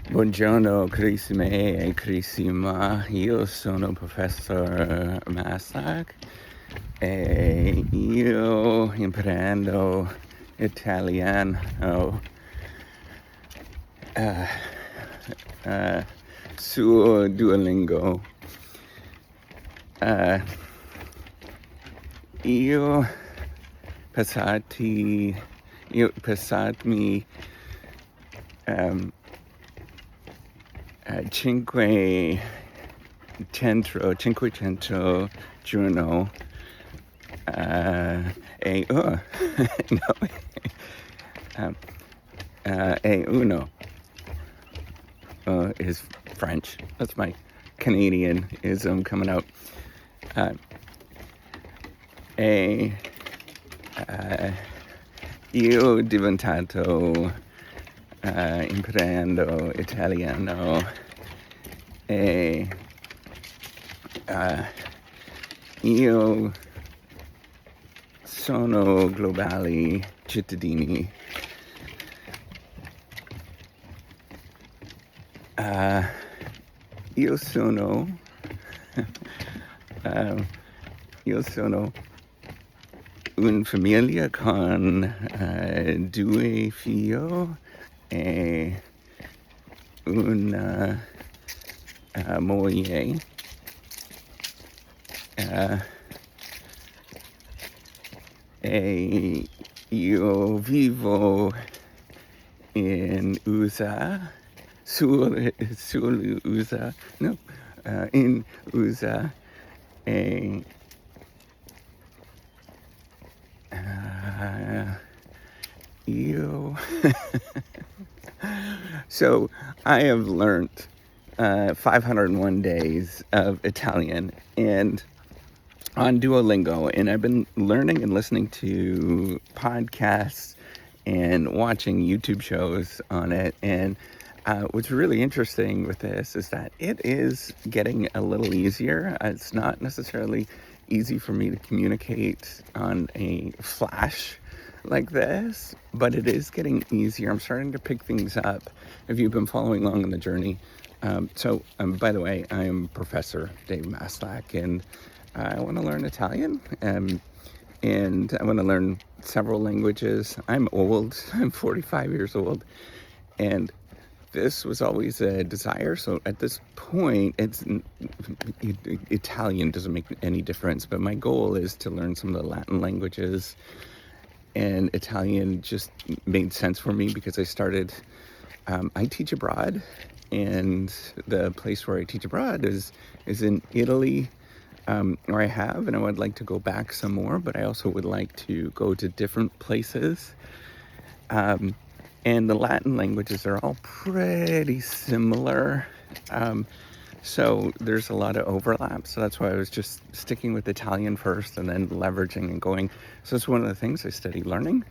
Buongiorno carissime e carissima, io sono professor Masak e io imparando italiano uh, uh, su Duolingo. Uh, io passatmi um, 500 giorno e no um, e uno is French. That's my Canadianism coming out. E io diventato imparando italiano e io sono globali cittadini. Io sono una famiglia con due figli e una moglie. E io vivo in USA, sul USA, no, in USA e io so I have learned 501 days of Italian and on Duolingo, and I've been learning and listening to podcasts and watching YouTube shows on it. And what's really interesting with this is that it is getting a little easier. It's not necessarily easy for me to communicate on a flash like this, but it is getting easier. I'm starting to pick things up if you've been following along on the journey. By the way, I am Professor Dave Maslach, and I want to learn Italian, and I want to learn several languages. I'm old. I'm 45 years old, and this was always a desire. So at this point, Italian doesn't make any difference, but my goal is to learn some of the Latin languages, and Italian just made sense for me because I teach abroad, and the place where I teach abroad is in Italy, or I have, and I would like to go back some more, but I also would like to go to different places. And the Latin languages are all pretty similar. So there's a lot of overlap. So that's why I was just sticking with Italian first and then leveraging and going. So it's one of the things I study learning.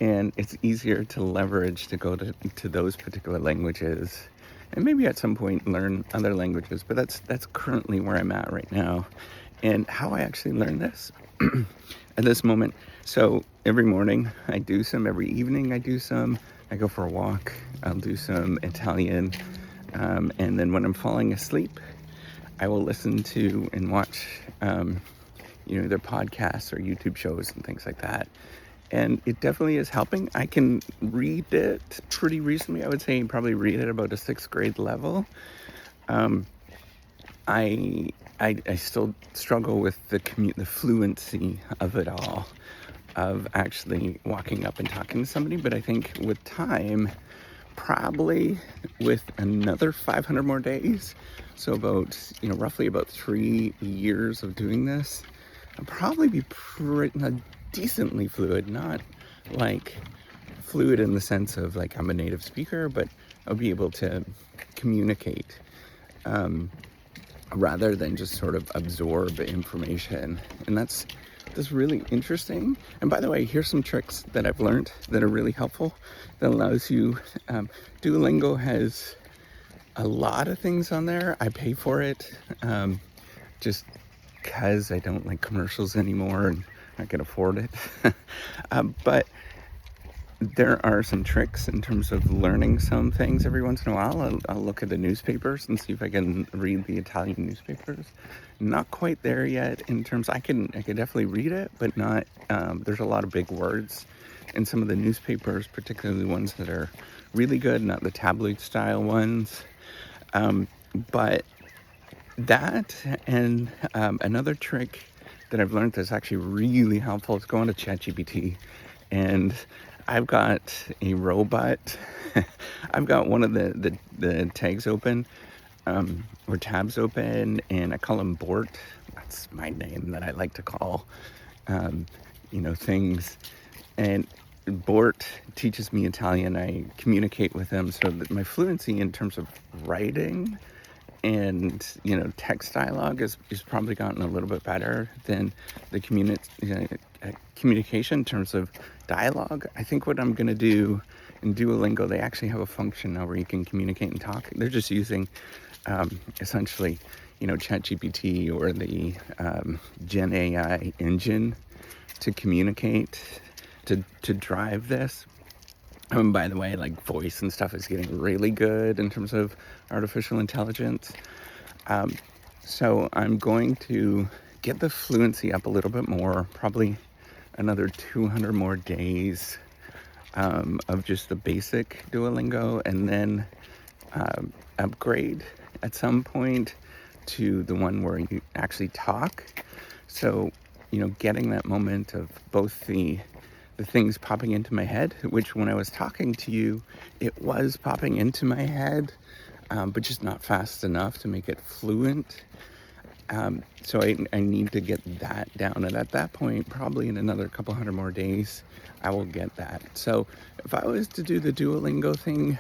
And it's easier to leverage to go to those particular languages. And maybe at some point learn other languages, but that's currently where I'm at right now. And how I actually learn this at this moment. So every morning I do some, every evening I do some, I go for a walk, I'll do some Italian. And then when I'm falling asleep, I will listen to and watch, their podcasts or YouTube shows and things like that. And it definitely is helping. I can read it pretty recently. I would say probably read it about a 6th grade level. I still struggle with the fluency of it all, of actually walking up and talking to somebody. But I think with time, probably with another 500 more days, so about, roughly about 3 years of doing this, I'll probably be decently fluid, not like fluid in the sense of like I'm a native speaker, but I'll be able to communicate rather than just sort of absorb information. And that's really interesting. And by the way, here's some tricks that I've learned that are really helpful, that allows you, Duolingo has a lot of things on there. I pay for it just because I don't like commercials anymore and I can afford it. But there are some tricks in terms of learning some things. Every once in a while, I'll look at the newspapers and see if I can read the Italian newspapers. Not quite there yet in terms, I can definitely read it, but not, there's a lot of big words in some of the newspapers, particularly ones that are really good, not the tabloid style ones. But that and another trick that I've learned that's actually really helpful is going to ChatGPT. And I've got a robot. I've got one of the tags open, or tabs open, and I call him Bort. That's my name that I like to call, things. And Bort teaches me Italian. I communicate with him so that my fluency in terms of writing and text dialogue is probably gotten a little bit better than the communication in terms of dialogue. I think what I'm going to do in Duolingo, they actually have a function now where you can communicate and talk. They're just using essentially ChatGPT or the Gen AI engine to communicate, to drive this. By the way, like voice and stuff is getting really good in terms of artificial intelligence. So I'm going to get the fluency up a little bit more, probably another 200 more days of just the basic Duolingo, and then upgrade at some point to the one where you actually talk. So, getting that moment of both the things popping into my head, which when I was talking to you, it was popping into my head, but just not fast enough to make it fluent. So I need to get that down. And at that point, probably in another couple hundred more days, I will get that. So if I was to do the Duolingo thing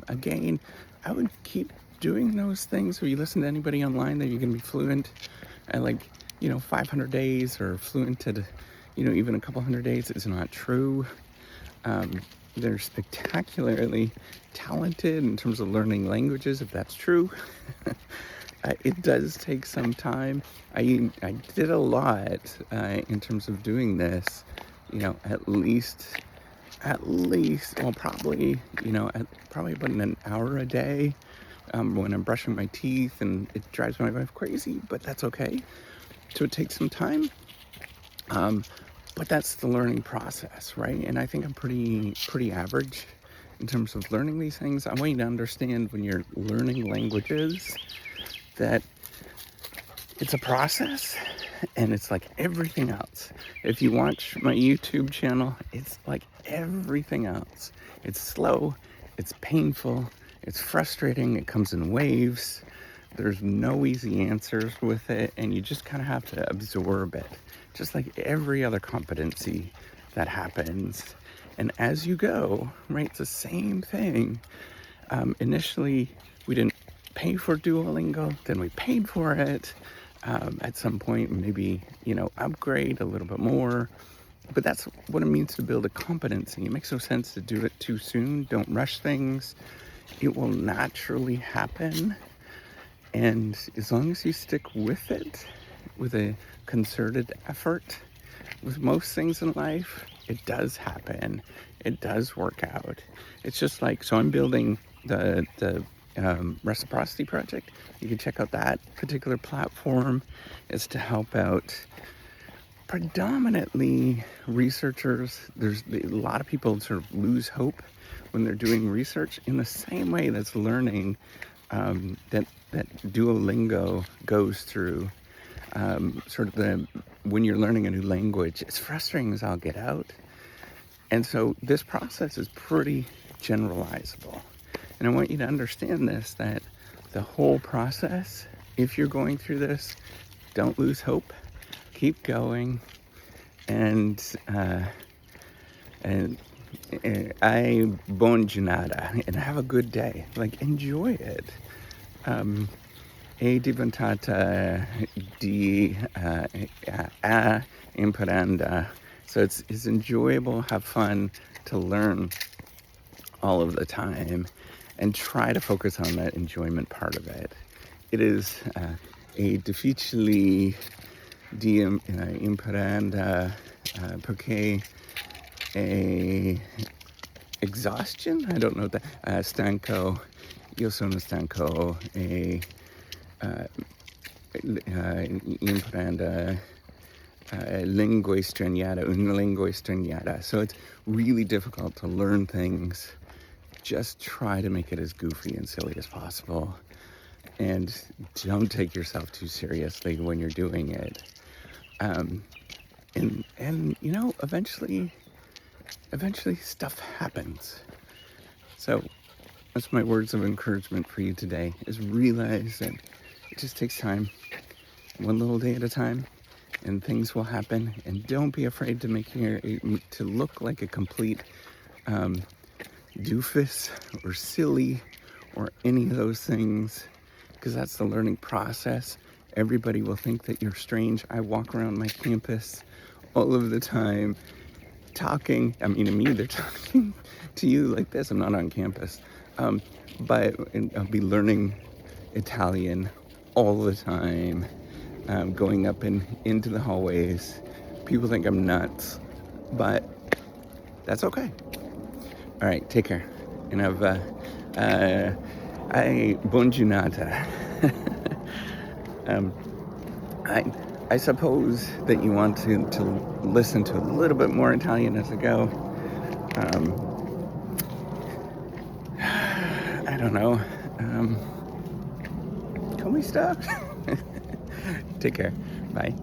again, I would keep doing those things where you listen to anybody online that you can be fluent at 500 days or fluent at even a couple hundred days. Is not true. They're spectacularly talented in terms of learning languages, if that's true. It does take some time. I did a lot in terms of doing this, at least, well, probably about an hour a day when I'm brushing my teeth, and it drives my wife crazy, but that's okay. So it takes some time. But that's the learning process, right? And I think I'm pretty average in terms of learning these things. I want you to understand when you're learning languages that it's a process, and it's like everything else. If you watch my YouTube channel, it's like everything else. It's slow, it's painful, it's frustrating, it comes in waves. There's no easy answers with it, and you just kind of have to absorb it, just like every other competency that happens. And as you go, right, it's the same thing. Initially, we didn't pay for Duolingo, then we paid for it. At some point, maybe, upgrade a little bit more. But that's what it means to build a competency. It makes no sense to do it too soon. Don't rush things. It will naturally happen. And as long as you stick with it, with a concerted effort, with most things in life, it does happen. It does work out. It's just like, so I'm building the reciprocity project. You can check out that particular platform. It's to help out predominantly researchers. There's a lot of people sort of lose hope when they're doing research in the same way that's learning that Duolingo goes through. When you're learning a new language, it's frustrating as all get out. And so this process is pretty generalizable. And I want you to understand this, that the whole process, if you're going through this, don't lose hope, keep going, and buon giornata, and have a good day. Enjoy it. È diventata di imparanda. So it's enjoyable, have fun to learn all of the time, and try to focus on that enjoyment part of it. It is è difficile di imparare perché exhaustion. I don't know that. Stanco, io sono stanco e imparando una lingua straniera. So it's really difficult to learn things. Just try to make it as goofy and silly as possible. And don't take yourself too seriously when you're doing it. And you know, eventually stuff happens. So that's my words of encouragement for you today, is realize that it just takes time, one little day at a time, and things will happen. And don't be afraid to look like a complete doofus or silly or any of those things, because that's the learning process. Everybody will think that you're strange. I walk around my campus all of the time talking. I mean, to me, they're talking to you like this. I'm not on campus. But I'll be learning Italian all the time, going up and into the hallways. People think I'm nuts, but that's okay. All right, take care. And buon giornata. I suppose that you want to listen to a little bit more Italian as I go. I don't know. Come we stop? Take care. Bye.